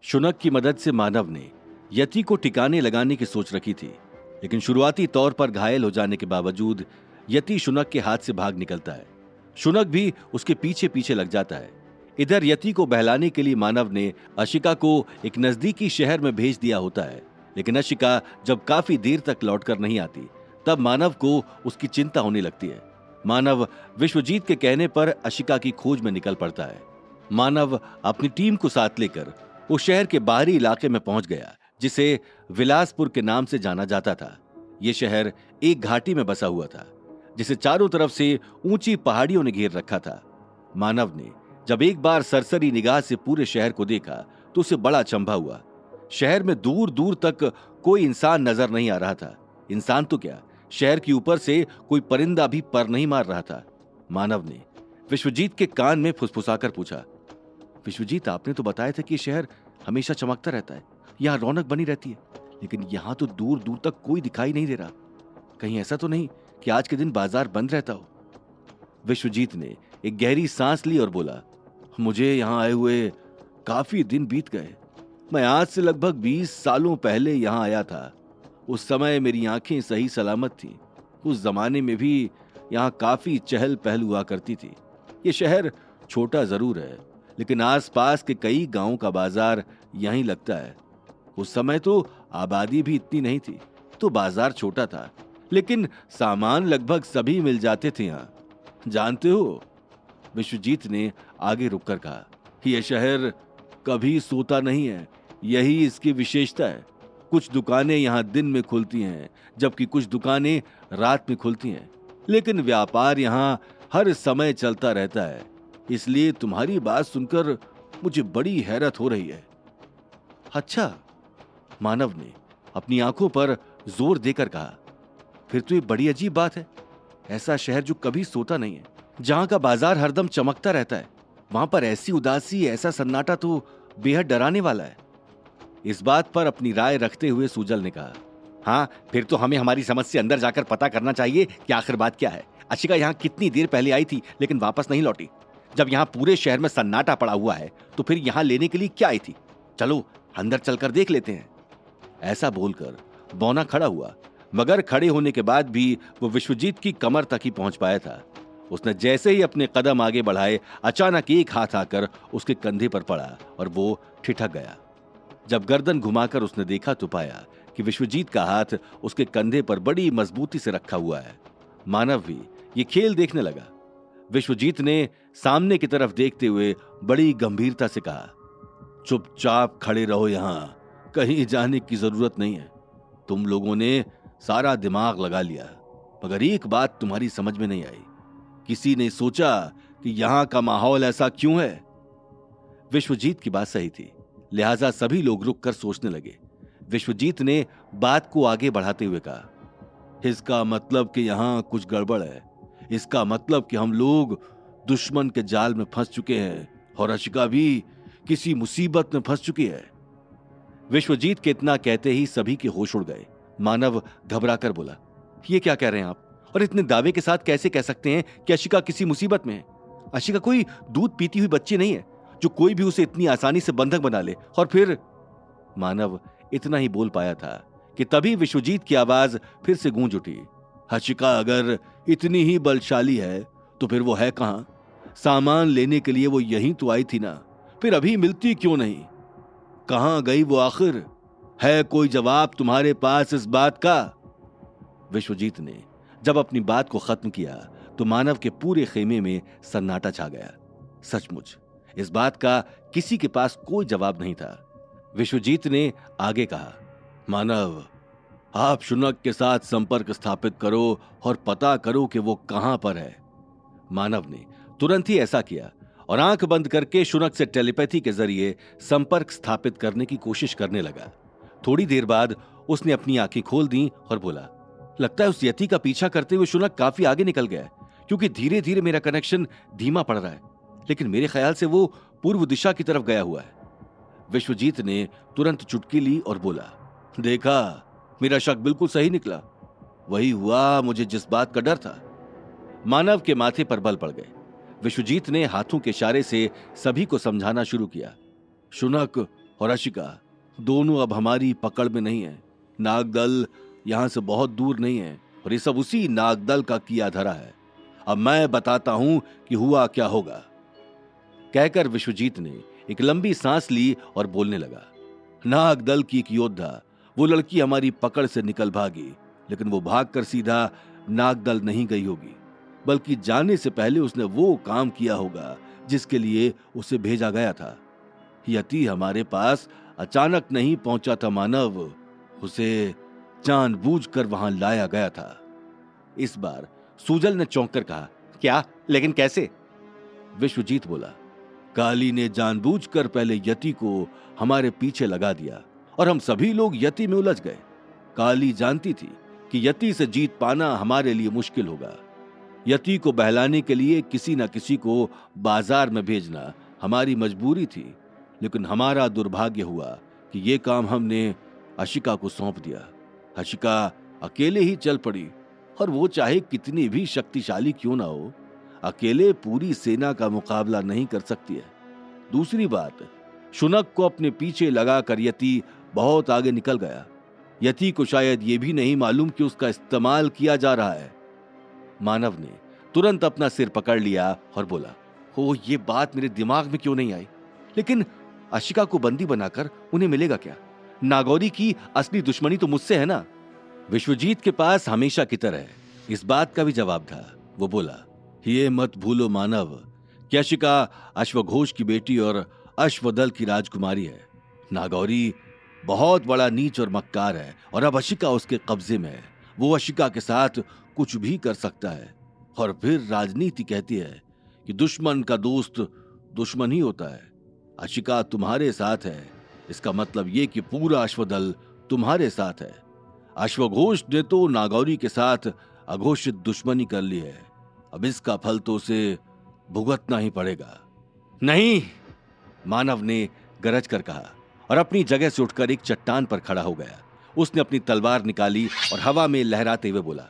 शुनक की मदद से मानव ने यति को ठिकाने लगाने की सोच रखी थी, लेकिन शुरुआती तौर पर घायल हो जाने के बावजूद यति शुनक के हाथ से भाग निकलता है। शुनक भी उसके पीछे पीछे लग जाता है। इधर यति को बहलाने के लिए मानव ने अशिका को एक नजदीकी शहर में भेज दिया होता है, लेकिन अशिका जब काफी देर तक लौटकर नहीं आती, तब मानव को उसकी चिंता होने लगती है। मानव विश्वजीत के कहने पर अशिका की खोज में निकल पड़ता है। मानव अपनी टीम को साथ लेकर उस शहर के बाहरी इलाके में पहुंच गया जिसे विलासपुर के नाम से जाना जाता था। यह शहर एक घाटी में बसा हुआ था जिसे चारों तरफ से ऊंची पहाड़ियों ने घेर रखा था। मानव ने जब एक बार सरसरी निगाह से पूरे शहर को देखा तो उसे बड़ा अचंभा हुआ। शहर में दूर दूर तक कोई इंसान नजर नहीं आ रहा था। इंसान तो क्या, शहर के ऊपर से कोई परिंदा भी पर नहीं मार रहा था। मानव ने विश्वजीत के कान में फुसफुसाकर पूछा, विश्वजीत, आपने तो बताया था कि शहर हमेशा चमकता रहता है, यहाँ रौनक बनी रहती है, लेकिन यहाँ तो दूर दूर तक कोई दिखाई नहीं दे रहा। कहीं ऐसा तो नहीं कि आज के दिन बाजार बंद रहता हो? विश्वजीत ने एक गहरी सांस ली और बोला, मुझे यहाँ आए हुए काफी दिन बीत गए। मैं आज से लगभग 20 सालों पहले यहाँ आया था। उस समय मेरी आंखें सही सलामत थीं। उस जमाने में भी यहाँ काफी चहल पहल हुआ करती थी। ये शहर छोटा जरूर है, लेकिन आसपास के कई गांवों का बाजार यहीं लगता है। उस समय तो आबादी भी इतनी नहीं थी, तो बाजार छोटा था, लेकिन सामान लगभग सभी मिल जाते थे यहाँ। जानते हो, विश्वजीत ने आगे रुककर कहा, यह शहर कभी सोता नहीं है, यही इसकी विशेषता है। कुछ दुकानें यहाँ दिन में खुलती हैं, जबकि कुछ दुकानें रात में खुलती हैं, लेकिन व्यापार यहाँ हर समय चलता रहता है। इसलिए तुम्हारी बात सुनकर मुझे बड़ी हैरत हो रही है। अच्छा, मानव ने अपनी आंखों पर जोर देकर कहा, फिर तो ये बड़ी अजीब बात है। ऐसा शहर जो कभी सोता नहीं है, जहां का बाजार हरदम चमकता रहता है, वहां पर ऐसी उदासी, ऐसा सन्नाटा तो बेहद डराने वाला है। इस बात पर अपनी राय रखते हुए सुजल ने कहा, हाँ, फिर तो हमें हमारी समझ से अंदर जाकर पता करना चाहिए कि आखिर बात क्या है। अशिका यहाँ कितनी देर पहले आई थी लेकिन वापस नहीं लौटी। जब यहाँ पूरे शहर में सन्नाटा पड़ा हुआ है तो फिर यहाँ लेने के लिए क्या आई थी? चलो अंदर चलकर देख लेते हैं। ऐसा बोलकर बौना खड़ा हुआ, मगर खड़े होने के बाद भी वो विश्वजीत की कमर तक ही पहुंच पाया था। उसने जैसे ही अपने कदम आगे बढ़ाए, अचानक एक हाथ आकर उसके कंधे पर पड़ा और वो ठिठक गया। जब गर्दन घुमाकर उसने देखा तो पाया कि विश्वजीत का हाथ उसके कंधे पर बड़ी मजबूती से रखा हुआ है। मानव भी ये खेल देखने लगा। विश्वजीत ने सामने की तरफ देखते हुए बड़ी गंभीरता से कहा, चुपचाप खड़े रहो, यहां कहीं जाने की जरूरत नहीं है। तुम लोगों ने सारा दिमाग लगा लिया, मगर एक बात तुम्हारी समझ में नहीं आई। किसी ने सोचा कि यहां का माहौल ऐसा क्यों है? विश्वजीत की बात सही थी, लिहाजा सभी लोग रुककर सोचने लगे। विश्वजीत ने बात को आगे बढ़ाते हुए कहा, इसका मतलब कि यहां कुछ गड़बड़ है। इसका मतलब कि हम लोग दुश्मन के जाल में फंस चुके हैं और अशिका भी किसी मुसीबत में फंस चुकी है। विश्वजीत के इतना कहते ही सभी के होश उड़ गए। मानव घबराकर बोला, ये क्या कह रहे हैं आप? और इतने दावे के साथ कैसे कह सकते हैं कि अशिका किसी मुसीबत में है? अशिका कोई दूध पीती हुई बच्ची नहीं है जो कोई भी उसे इतनी आसानी से बंधक बना ले। और फिर मानव इतना ही बोल पाया था कि तभी विश्वजीत की आवाज फिर से गूंज उठी, अशिका अगर इतनी ही बलशाली है तो फिर वो है कहां? सामान लेने के लिए वो यहीं तो आई थी ना, फिर अभी मिलती क्यों नहीं? कहां गई वो आखिर? है कोई जवाब तुम्हारे पास इस बात का? विश्वजीत ने जब अपनी बात को खत्म किया तो मानव के पूरे खेमे में सन्नाटा छा गया। सचमुच इस बात का किसी के पास कोई जवाब नहीं था। विश्वजीत ने आगे कहा, मानव, आप शुनक के साथ संपर्क स्थापित करो और पता करो कि वो कहां पर है। मानव ने तुरंत ही ऐसा किया और आंख बंद करके शुनक से टेलीपैथी के जरिए संपर्क स्थापित करने की कोशिश करने लगा। थोड़ी देर बाद उसने अपनी आंखें खोल दी और बोला, लगता है उस यति का पीछा करते हुए शुनक काफी आगे निकल गया है, क्योंकि धीरे धीरे मेरा कनेक्शन धीमा पड़ रहा है, लेकिन मेरे ख्याल से वो पूर्व दिशा की तरफ गया हुआ है। विश्वजीत ने तुरंत चुटकी ली और बोला, देखा, मेरा शक बिल्कुल सही निकला। वही हुआ मुझे जिस बात का डर था। मानव के माथे पर बल पड़ गए। विश्वजीत ने हाथों के इशारे से सभी को समझाना शुरू किया, शुनक और अशिका दोनों अब हमारी पकड़ में नहीं है। नागदल यहां से बहुत दूर नहीं है और ये सब उसी नागदल का किया धरा है। अब मैं बताता हूं कि हुआ क्या होगा। कहकर विश्वजीत ने एक लंबी सांस ली और बोलने लगा। नागदल की एक योद्धा, वो लड़की हमारी पकड़ से निकल भागी, लेकिन वो भागकर सीधा नागदल नहीं गई होगी, बल्कि जाने से पहले उसने वो काम किया होगा जिसके लिए उसे भेजा गया था। यति हमारे पास अचानक नहीं पहुंचा था मानव, उसे जानबूझकर वहां लाया गया था। इस बार सूजल ने चौंक कर कहा, क्या? लेकिन कैसे? विश्वजीत बोला, काली ने जानबूझकर पहले यति को हमारे पीछे लगा दिया और हम सभी लोग यति में उलझ गए। काली जानती थी कि यति से जीत पाना हमारे लिए मुश्किल होगा। यति को बहलाने के लिए किसी न किसी को बाजार में भेजना हमारी मजबूरी थी, लेकिन हमारा दुर्भाग्य हुआ कि ये काम हमने अशिका को सौंप दिया। अशिका अकेले ही चल पड़ी, और वो चाहे कितनी भी शक्तिशाली क्यों ना हो, अकेले पूरी सेना का मुकाबला नहीं कर सकती है। दूसरी बात, शुनक को अपने पीछे लगाकर यति बहुत आगे निकल गया। यति को शायद ये भी नहीं मालूम कि उसका इस्तेमाल किया जा रहा है। मानव ने तुरंत अपना सिर पकड़ लिया और बोला, ओ, ये बात मेरे दिमाग में क्यों नहीं आई? लेकिन अशिका को बंदी बनाकर उन्हें मिलेगा क्या? नागौरी की असली दुश्मनी तो मुझसे है ना। विश्वजीत के पास हमेशा की तरह इस बात का भी जवाब था। वो बोला, ये मत भूलो मानव कि अशिका अश्वघोष की बेटी और अश्वदल की राजकुमारी है। नागौरी बहुत बड़ा नीच और मक्कार है और अब अशिका उसके कब्जे में है। वो अशिका के साथ कुछ भी कर सकता है। और फिर राजनीति कहती है कि दुश्मन का दोस्त दुश्मन ही होता है। अशिका तुम्हारे साथ है, इसका मतलब ये कि पूरा अश्वदल तुम्हारे साथ है। अश्वघोष ने तो नागौरी के साथ अघोषित दुश्मनी कर ली है, अब इसका फल तो उसे भुगतना ही पड़ेगा। नहीं, मानव ने गरज कर कहा और अपनी जगह से उठकर एक चट्टान पर खड़ा हो गया। उसने अपनी तलवार निकाली और हवा में लहराते हुए बोला,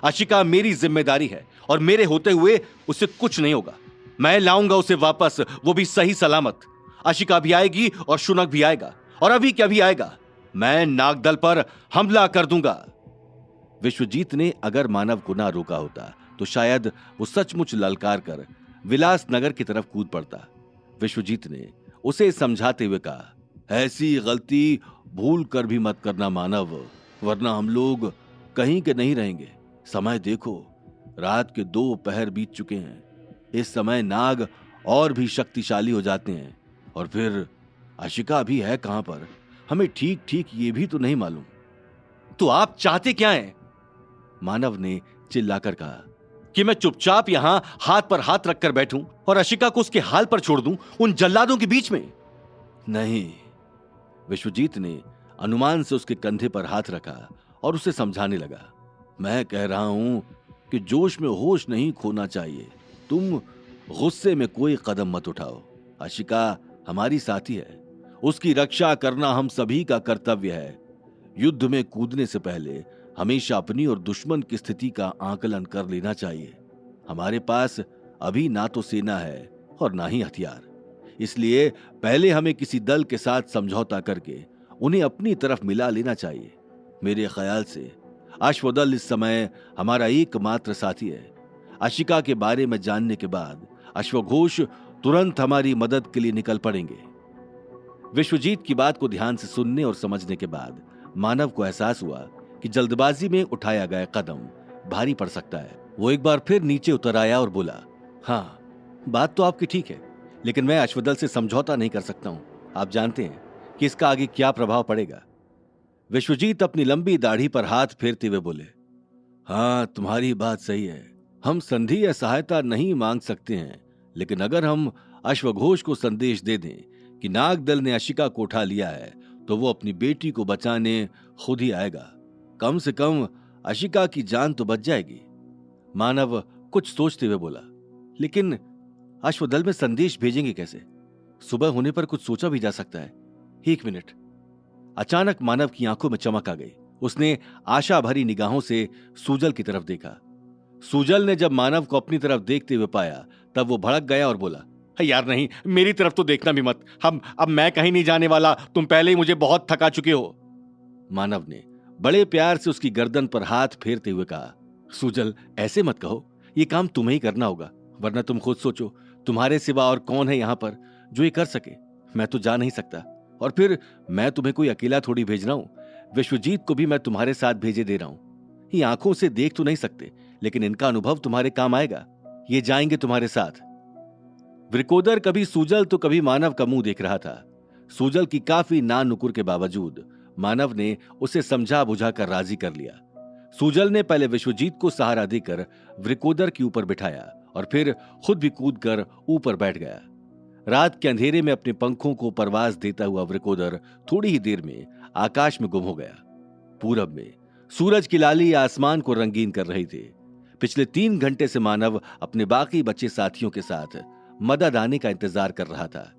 अशिका मेरी जिम्मेदारी है और मेरे होते हुए उसे कुछ नहीं होगा। मैं लाऊंगा उसे वापस, वो भी सही सलामत। अशिका भी आएगी और शुनक भी आएगा, और अभी क्या भी आएगा। मैं नागदल पर हमला कर दूंगा। विश्वजीत ने अगर मानव को ना रोका होता तो शायद वो सचमुच ललकार कर विलास नगर की तरफ कूद पड़ता। विश्वजीत ने उसे समझाते हुए कहा, ऐसी गलती भूल कर भी मत करना मानव, वरना हम लोग कहीं के नहीं रहेंगे। समय देखो, रात के 2 पहर बीत चुके हैं। इस समय नाग और भी शक्तिशाली हो जाते हैं, और फिर अशिका भी है कहां पर, हमें ठीक ठीक ये भी तो नहीं मालूम। तो आप चाहते क्या हैं? मानव ने चिल्लाकर कहा, कि मैं चुपचाप यहां हाथ पर हाथ रखकर बैठूं और अशिका को उसके हाल पर छोड़ दूं, उन जल्लादों के बीच में? नहीं। विश्वजीत ने अनुमान से उसके कंधे पर हाथ रखा और उसे समझाने लगा, मैं कह रहा हूं कि जोश में होश नहीं खोना चाहिए। तुम गुस्से में कोई कदम मत उठाओ। अशिका हमारी साथी है, उसकी रक्षा करना हम सभी का कर्तव्य है। युद्ध में कूदने से पहले हमेशा अपनी और दुश्मन की स्थिति का आकलन कर लेना चाहिए। हमारे पास अभी ना तो सेना है और ना ही हथियार, इसलिए पहले हमें किसी दल के साथ समझौता करके उन्हें अपनी तरफ मिला लेना चाहिए। मेरे ख्याल से अश्वदल इस समय हमारा एकमात्र साथी है। अशिका के बारे में जानने के बाद अश्वघोष तुरंत हमारी मदद के लिए निकल पड़ेंगे। विश्वजीत की बात को ध्यान से सुनने और समझने के बाद मानव को एहसास हुआ कि जल्दबाजी में उठाया गया कदम भारी पड़ सकता है। वो एक बार फिर नीचे उतर आया और बोला, हाँ, बात तो आपकी ठीक है, लेकिन मैं अश्वदल से समझौता नहीं कर सकता हूं। आप जानते हैं कि इसका आगे क्या प्रभाव पड़ेगा। विश्वजीत अपनी लंबी दाढ़ी पर हाथ फेरते हुए बोले, हाँ, तुम्हारी बात सही है। हम संधि या सहायता नहीं मांग सकते हैं, लेकिन अगर हम अश्वघोष को संदेश दे दें कि नागदल ने अशिका को उठा लिया है, तो वो अपनी बेटी को बचाने खुद ही आएगा। कम से कम अशिका की जान तो बच जाएगी। मानव कुछ सोचते हुए बोला, लेकिन अश्वदल में संदेश भेजेंगे कैसे? सुबह होने पर कुछ सोचा भी जा सकता है। 1 मिनट। अचानक मानव की आंखों में चमक आ गई। उसने आशा भरी निगाहों से सूजल की तरफ देखा। सूजल ने जब मानव को अपनी तरफ देखते हुए पाया, तब वो भड़क गया और बोला, यार नहीं, मेरी तरफ तो देखना भी मत। अब मैं कहीं नहीं जाने वाला, तुम पहले ही मुझे बहुत थका चुके हो। मानव ने बड़े प्यार से उसकी गर्दन पर हाथ फेरते हुए कहा, सुजल ऐसे मत कहो, ये काम तुम्हें ही करना होगा, वरना तुम खुद सोचो, तुम्हारे सिवा और कौन है यहां पर जो ये कर सके। मैं तो जा नहीं सकता, और फिर मैं तुम्हें कोई अकेला थोड़ी भेज रहा हूं। विश्वजीत को भी मैं तुम्हारे साथ भेजे दे रहा हूं। ये आंखों से देख तो नहीं सकते, लेकिन इनका अनुभव तुम्हारे काम आएगा। ये जाएंगे तुम्हारे साथ। वृकोदर कभी सूजल तो कभी मानव का मुंह देख रहा था। सूजल की काफी नान नुकुर के बावजूद मानव ने उसे समझा बुझाकर राजी कर लिया। सूजल ने पहले विश्वजीत को सहारा देकर वृकोदर के ऊपर बिठाया और फिर खुद भी कूदकर ऊपर बैठ गया। रात के अंधेरे में अपने पंखों को परवाज देता हुआ वृकोदर थोड़ी ही देर में आकाश में गुम हो गया। पूरब में सूरज की लाली आसमान को रंगीन कर रही थी। पिछले 3 घंटे से मानव अपने बाकी बच्चे साथियों के साथ मदद आने का इंतजार कर रहा था।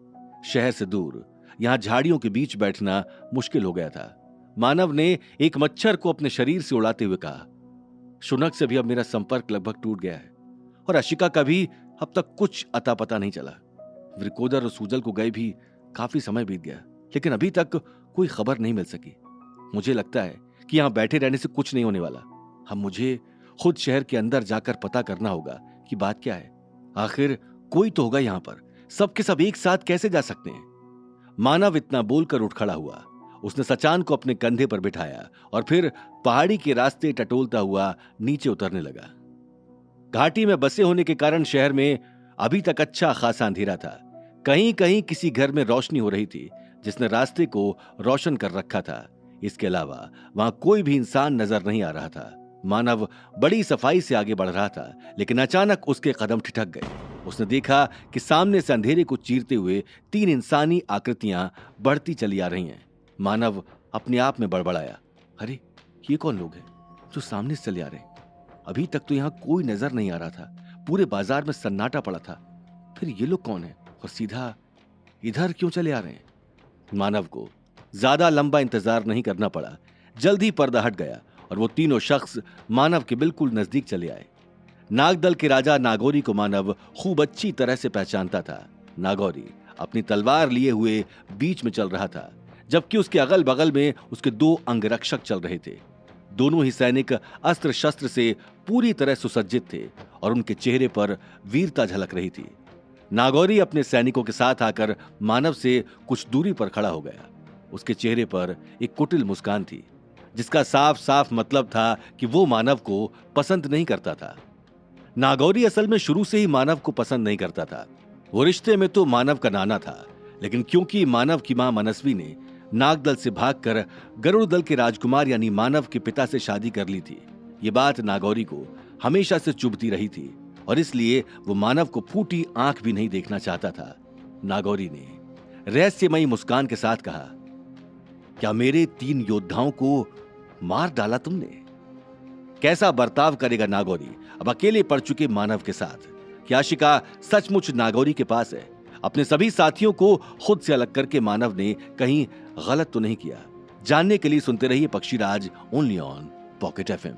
शहर से दूर यहां झाड़ियों के बीच बैठना मुश्किल हो गया था। मानव ने एक मच्छर को अपने शरीर से उड़ाते हुए कहा, शुनक से भी अब मेरा संपर्क लगभग टूट गया है, और अशिका का भी अब तक कुछ अता पता नहीं चला। वृकोदर और सूजल को गए भी काफी समय बीत गया, लेकिन अभी तक कोई खबर नहीं मिल सकी। मुझे लगता है कि यहां बैठे रहने से कुछ नहीं होने वाला। अब मुझे खुद शहर के अंदर जाकर पता करना होगा कि बात क्या है। आखिर कोई तो होगा यहां पर, सबके सब एक साथ कैसे जा सकते हैं। मानव इतना बोलकर उठ खड़ा हुआ। उसने सचान को अपने कंधे पर बिठाया और फिर पहाड़ी के रास्ते टटोलता हुआ नीचे उतरने लगा। घाटी में बसे होने के कारण शहर में अभी तक अच्छा खासा अंधेरा था। कहीं कहीं किसी घर में रोशनी हो रही थी जिसने रास्ते को रोशन कर रखा था। इसके अलावा वहां कोई भी इंसान नजर नहीं आ रहा था। मानव बड़ी सफाई से आगे बढ़ रहा था, लेकिन अचानक उसके कदम ठिठक गए। उसने देखा कि सामने से अंधेरे को चीरते हुए 3 इंसानी आकृतियां बढ़ती चली आ रही हैं। मानव अपने आप में बड़बड़ाया, अरे ये कौन लोग हैं जो सामने से चले आ रहे हैं? अभी तक तो यहां कोई नजर नहीं आ रहा था। पूरे बाजार में सन्नाटा पड़ा था। फिर ये लोग कौन हैं और सीधा इधर क्यों चले आ रहे हैं? मानव को ज्यादा लंबा इंतजार नहीं करना पड़ा। जल्द ही पर्दा हट गया और वो तीनों शख्स मानव के बिल्कुल नजदीक चले आए। नागदल के राजा नागौरी को मानव खूब अच्छी तरह से पहचानता था। नागौरी अपनी तलवार लिए हुए बीच में चल रहा था, जबकि उसके अगल बगल में उसके 2 अंगरक्षक चल रहे थे। दोनों ही सैनिक अस्त्र शस्त्र से पूरी तरह सुसज्जित थे और उनके चेहरे पर वीरता झलक रही थी। नागौरी अपने सैनिकों के साथ आकर मानव से कुछ दूरी पर खड़ा हो गया। उसके चेहरे पर एक कुटिल मुस्कान थी, जिसका साफ साफ मतलब था कि वो मानव को पसंद नहीं करता था। नागौरी असल में शुरू से ही मानव को पसंद नहीं करता था। वो रिश्ते में तो मानव का नाना था, लेकिन क्योंकि मानव की मां मनस्वी ने नागदल से भागकर गरुड़ दल के राजकुमार यानी मानव के पिता से शादी कर ली थी, ये बात नागौरी को हमेशा से चुभती रही थी और इसलिए वो मानव को फूटी आंख भी नहीं देखना चाहता था। नागौरी ने रहस्यमयी मुस्कान के साथ कहा, क्या मेरे 3 योद्धाओं को मार डाला तुमने? कैसा बर्ताव करेगा नागौरी अब अकेले पड़ चुके मानव के साथ? क्या आशिका सचमुच नागौरी के पास है? अपने सभी साथियों को खुद से अलग करके मानव ने कहीं गलत तो नहीं किया? जानने के लिए सुनते रहिए पक्षीराज ओनली ऑन पॉकेट FM।